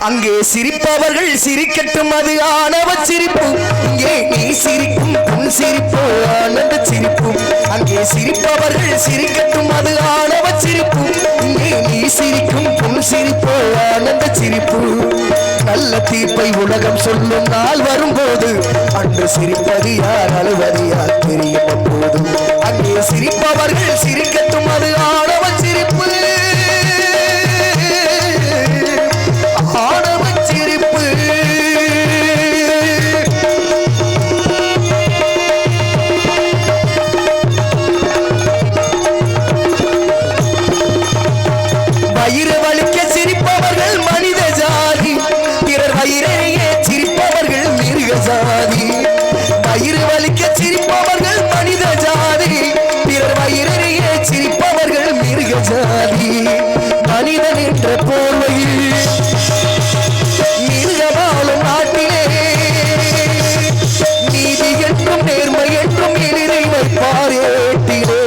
அங்கே சிரிப்பவர்கள் சிரிக்கட்டும், அது ஆணவ சிரிப்பு. இங்கே நீ சிரிக்கும் உன் சிரிப்பு ஆனந்த சிரிப்பு. அங்கே சிரிப்பவர்கள் சிரிக்கட்டும், அது ஆணவ சிரிப்பு. இங்கே நீ சிரிக்கும் உன் சிரிப்பு ஆனந்த சிரிப்பு. நல்ல தீர்ப்பை உலகம் சொல்லும் நாள் வரும்போது அன்று சிரிப்பது யார் அழுவது யார் தெரியும் அப்போது. அங்கே சிரிப்பவர்கள் சிரிக்கட்டும், அது ஆணவ சிரிப்பு. வயிறு வலிக்க சிரிப்பவர்கள் மனித ஜாதி, பிறர் வயிறையே சிரிப்பவர்கள் மிருக ஜாதி. வயிறு வலிக்க சிரிப்பவர்கள் மனித ஜாதி, பிறர் வயிறையே சிரிப்பவர்கள் மிருக ஜாதி. மனிதன் என்ற போர்வையில் மிருகவாழும் நாட்டிலே நீதி என்றும் நேர்மை என்றும் எழுதி வைப்பார் ஏட்டிலே,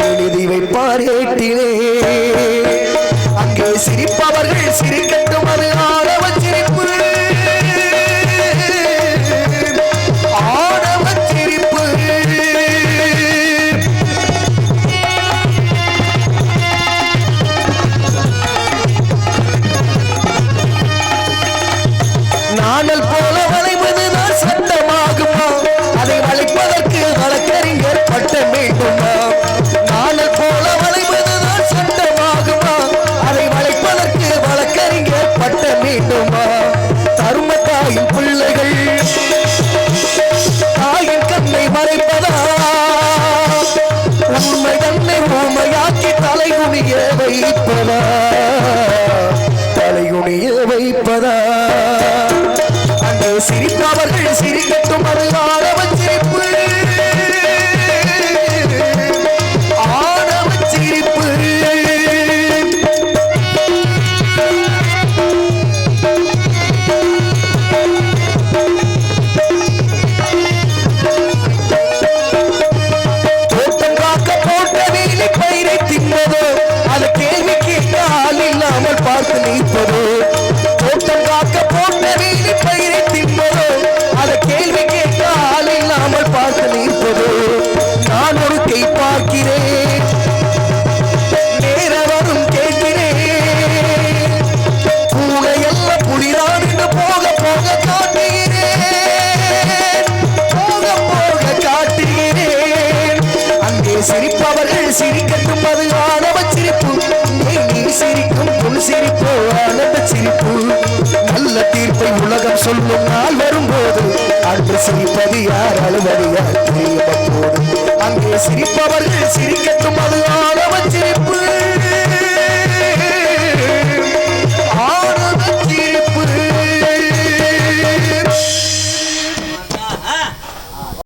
எழுதி வைப்பார் ஏட்டிலே. அங்கே சிரிப்பவர்கள் சிரிக்கட்டும், அது ஆணவ சிரிப்பு. ஆணவ சிரிப்பு. நாணல் போல வளைவதுதான் சட்டமாகுமா? அதை வளைப்பதற்கு வழக்கறிஞர் பட்டம் வேண்டுமா? நாணல் போல வளைவதுதான் சட்டமாகுமா? அதை வளைப்பதற்கு வழக்கறிஞர் பட்டம் வேண்டுமா? தரும தாயின் பிள்ளைகள் தாயின் கண்ணை மறைப்பதா? உண்மை தன்னை ஊமையாக்கி தலைகுனிய வைப்பதா? தலைகுனிய வைப்பதா? அங்கே சிரிப்பவர்கள் சிரிக்கட்டும், அது ஆணவ சிரிப்பு. ஆணவ சிரிப்பு. தோட்டம் காக்க போட்ட வேலி பயிரை தின்னதோ, அது கேள்வி கேட்க ஆள் இல்லாமல் பார்த்து நிற்பதோ. தோட்டம் காக்க போட்ட வேலி பயிரை தின்னதோ, அதை கேள்வி கேட்க ஆள் இல்லாமல் பார்த்து நிற்பதோ. நான் ஒரு கை பார்க்கிறேன், நேர வரும் கேட்கிறேன். பூனையெல்லாம் புலிதான் என்று போக போக காட்டுகிறேன், போக போக காட்டுகிறேன். அங்கே சிரிப்பவர்கள் சிரிக்கட்டும், அது ஆணவ சிரிப்பு. நீ சிரிக்கும் உன் சிரிப்பு ஆனந்த சிரிப்பு. நல்ல தீர்ப்பை உலகம் சொல்லும் நாள் வரும்போது அன்று சிரிப்பது யார் அழுவது யார் தெரியும் அப்போது. அங்கே சிரிப்பவர்கள் சிரிக்க